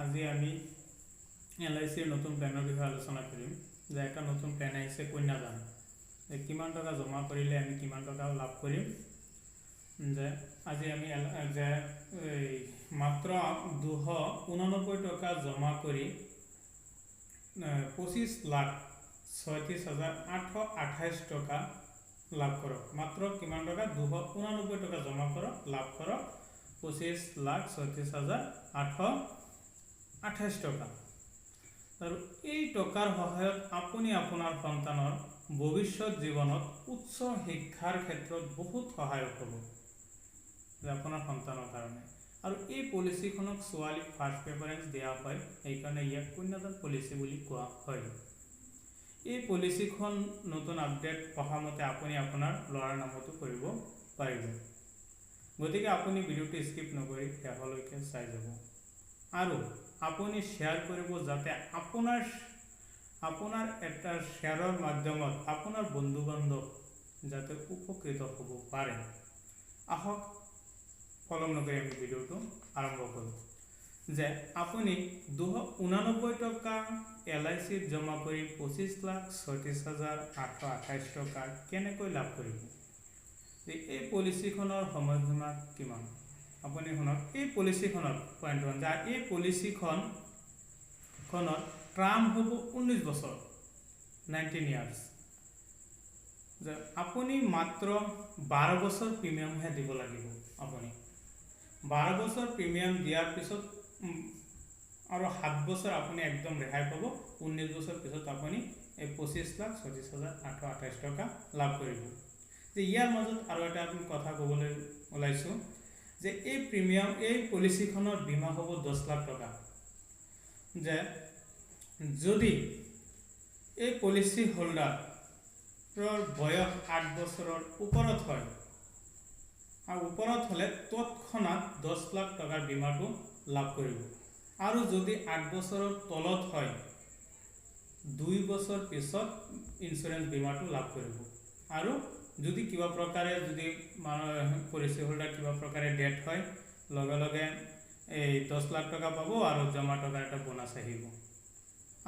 আজি আমি LICৰ নতুন প্লেনৰ বিষয়ে আলোচনা কৰিম যে একটা নতুন প্লেন আহিছে কন্যাদান যে কিমান টকা জমা কৰিলে আমি কিমান টকা লাভ কৰিম যে আজি আমি যে মাত্ৰ 289 টকা জমা কৰি 25,36,828 টকা লাভ কৰক মাত্ৰ কিমান টকা 289 টকা জমা কৰক লাভ কৰক 25,36,828 টকা আৰু এই টকাৰ সহায়ত আপুনি আপোনাৰ সন্তানৰ ভৱিষ্যত জীৱনত উচ্চ শিক্ষাৰ ক্ষেত্ৰত বহুত সহায়ক হ'ব যে আপোনাৰ সন্তানৰ কাৰণে আৰু এই পলিচিখনক ছোৱালীক ফাৰ্ষ্ট প্ৰেফাৰেন্স দিয়া হয় এইকাৰণে ইয়াক কন্যাদান পলিচি বুলি কোৱা হয় এই পলিচিখন নতুন আপডেট অহা মতে আপুনি আপোনাৰ ল'ৰাৰ নামতো কৰিব পাৰিব গতিকে আপুনি ভিডিঅ'টো স্কিপ নকৰি শেষলৈকে চাই যাব আৰু আপুনি শ্বেয়াৰ কৰিব যাতে আপোনাৰ এটা শ্বেয়াৰৰ মাধ্যমত আপোনাৰ বন্ধু বান্ধৱ যাতে উপকৃত হ'ব পাৰে আহক ফলম নকৰি আমি ভিডিঅ'টো আৰম্ভ কৰোঁ যে আপুনি 289 টকা LICত জমা কৰি 25,36,828 টকা কেনেকৈ লাভ কৰিব এই পলিচিখনৰ সময়সীমা কিমান আপুনি শুনক এই পলিচিখনৰ পইণ্ট ওৱান যে এই পলিচিখনৰ টাৰ্ম হ'ব 19 বছৰ 19 ইয়াৰ্ছ যে আপুনি মাত্ৰ 12 বছৰ প্ৰিমিয়ামহে দিব লাগিব আপুনি 12 বছৰ প্ৰিমিয়াম দিয়াৰ পিছত আৰু 7 বছৰ আপুনি একদম ৰেহাই পাব 19 বছৰ পিছত আপুনি এই 25,36,828 টকা লাভ কৰিব যে ইয়াৰ মাজত আৰু এটা আমি কথা ক'বলৈ ওলাইছোঁ যে এই প্ৰিমিয়াম এই পলিচিখনৰ বীমা হ'ব 10 লাখ টকা যে যদি এই পলিচি হোল্ডাৰৰ বয়স 8 বছৰৰ ওপৰত হয় আৰু ওপৰত হ'লে তৎক্ষণাত 10 লাখ টকাৰ বীমাটো লাভ কৰিব আৰু যদি 8 বছৰৰ তলত হয় 2 বছৰ পিছত ইন্স্যুৰেন্স বীমাটো লাভ কৰিব আৰু যদি কিবা প্ৰকাৰে যদি পলিচি হোল্ডাৰ কিবা প্ৰকাৰে ডেথ হয় লগে লগে এই 10 লাখ টকা পাব আৰু জমা টকাৰ এটা বোনাছ আহিব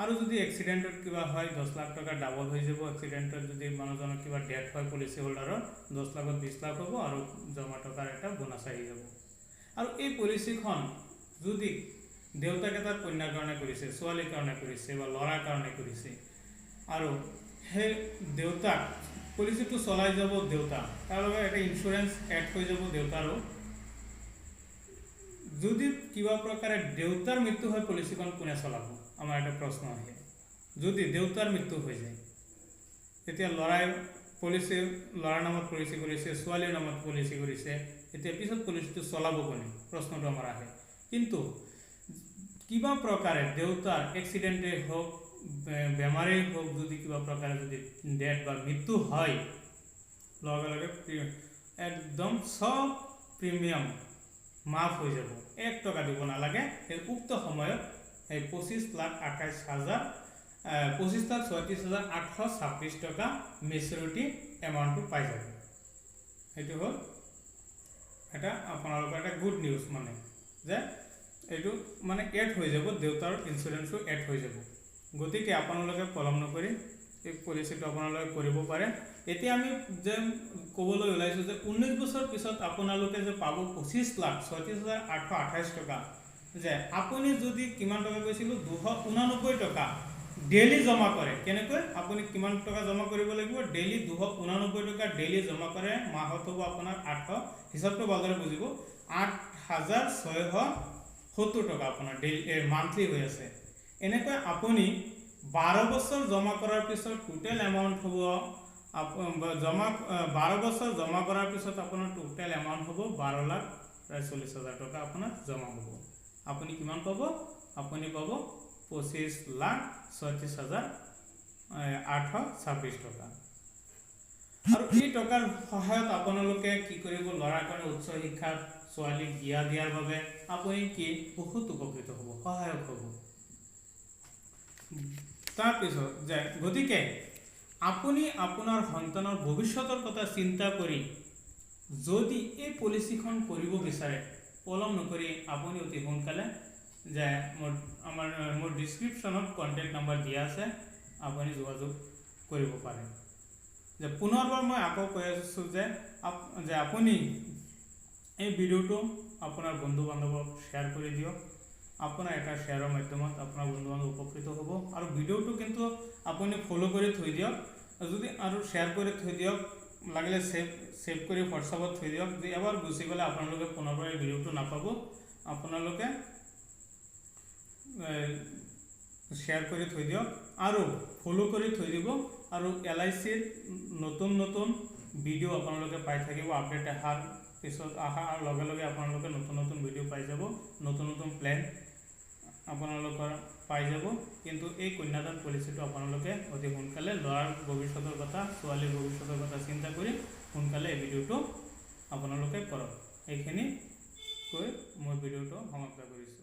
আৰু যদি এক্সিডেণ্টত কিবা হয় 10 লাখ টকা ডাবল হৈ যাব এক্সিডেণ্টত যদি মানুহজনৰ কিবা ডেথ হয় পলিচি হোল্ডাৰৰ 10 লাখত 20 লাখ হ'ব আৰু জমা টকাৰ এটা বোনাছ আহি যাব আৰু এই পলিচিখন যদি দেউতাকে তাৰ কন্যাৰ কাৰণে কৰিছে ছোৱালীৰ কাৰণে কৰিছে বা ল'ৰাৰ কাৰণে কৰিছে আৰু সেই দেউতাক পলিচিটো চলাই যাব দেউতা তাৰ লগে এটা ইন্স্যুৰেন্স এড হৈ যাব দেউতাৰো যদি কিবা প্ৰকাৰে দেউতাৰ মৃত্যু হয় পলিচিখন কোনে চলাব আমাৰ এটা প্ৰশ্ন আহে যদি দেউতাৰ মৃত্যু হৈ যায় তেতিয়া ল'ৰাৰ নামত পলিচি কৰিছে ছোৱালীৰ নামত পলিচি কৰিছে এতিয়া পিছত পলিচিটো চলাব কোনে প্ৰশ্নটো আমাৰ আহে কিন্তু কিবা প্ৰকাৰে দেউতাৰ এক্সিডেণ্টে হওক বেমাৰেই হওক যদি কিবা প্ৰকাৰে যদি ডেথ বা মৃত্যু হয় লগে লগে একদম সব প্ৰিমিয়াম মাফ হৈ যাব 1 টকা দিব নালাগে এই উক্ত সময়ত এই 25,36,826 টকা মেচুৰিটি এমাউণ্টটো পাই যাব এইটো হ'ল এটা আপোনালোকৰ এটা গুড নিউজ মানে যে এইটো মানে এড হৈ যাব দেউতাৰ ইন্স্যুৰেন্সটো এড হৈ যাব গতিকে আপোনালোকে পলম নকৰি এই পলিচিটো আপোনালোকে কৰিব পাৰে এতিয়া আমি যে ক'বলৈ ওলাইছোঁ যে 19 বছৰ পিছত আপোনালোকে যে পাব 25,36,828 টকা যে আপুনি যদি কিমান টকা কৈছিলোঁ 289 টকা ডেইলি জমা কৰে কেনেকৈ আপুনি কিমান টকা জমা কৰিব লাগিব ডেইলি 289 টকা ডেইলি জমা কৰে মাহত হ'ব আপোনাৰ 800 হিচাপটো ভালদৰে বুজিব 8,670 টকা আপোনাৰ ডেইলি মান্থলি হৈ আছে এনেকৈ আপুনি 12 বছৰ জমা কৰাৰ পিছত টোটেল এমাউণ্ট হ'ব 12 বছৰ জমা কৰাৰ পিছত আপোনাৰ টোটেল এমাউণ্ট হ'ব 12,40,000 টকা আপোনাৰ জমা হ'ব আপুনি কিমান পাব আপুনি পাব 25,36,826 টকা আৰু এই টকাৰ সহায়ত আপোনালোকে কি কৰিব ল'ৰাৰ কাৰণে উচ্চ শিক্ষাৰ ছোৱালীক দিয়াৰ বাবে আপুনি কি বহুত উপকৃত হ'ব সহায়ক হ'ব তাৰপিছত যে গতিকে আপুনি আপোনাৰ সন্তানৰ ভৱিষ্যতৰ কথা চিন্তা কৰি যদি এই পলিচিখন কৰিব বিচাৰে পলম নকৰি আপুনি অতি সোনকালে যে মোৰ ডিছক্ৰিপশ্যনত কণ্টেক্ট নাম্বাৰ দিয়া আছে, আপুনি যোগাযোগ কৰিব পাৰে। যে পুনৰবাৰ মই আকৌ কৈ আছোঁ যে আপুনি এই ভিডিঅ'টো আপোনাৰ বন্ধু বান্ধৱক শ্বেয়াৰ কৰি দিয়ক। আপোনাৰ এটা শ্বেয়াৰৰ মাধ্যমত আপোনাৰ বন্ধু বান্ধৱ উপকৃত হ'ব। আৰু ভিডিঅ'টো কিন্তু আপুনি ফ'ল' কৰি থৈ দিয়ক, যদি আৰু শ্বেয়াৰ কৰি থৈ দিয়ক, লাগিলে ছেভ কৰি হোৱাটছআপত থৈ দিয়ক। যে এবাৰ গুচি গ'লে আপোনালোকে পুনৰবাৰ এই ভিডিঅ'টো নাপাব। আপোনালোকে শ্বেয়াৰ কৰি থৈ দিয়ক আৰু ফ'ল' কৰি থৈ দিব। আৰু LICৰ নতুন নতুন ভিডিঅ' আপোনালোকে পাই থাকিব। আপডেট অহাৰ লগে লগে আপোনালোকে নতুন নতুন ভিডিঅ' পাই যাব, নতুন নতুন প্লেন আপোনালোকৰ পাই যাব। কিন্তু এই কন্যাদান পলিচিটো আপোনালোকে অতি সোনকালে ল'ৰাৰ ভৱিষ্যতৰ কথা, ছোৱালীৰ ভৱিষ্যতৰ কথা চিন্তা কৰি সোনকালে এই ভিডিঅ'টো আপোনালোকে কৰক। এইখিনি কৈ মই ভিডিঅ'টো সমাপ্ত কৰিছোঁ।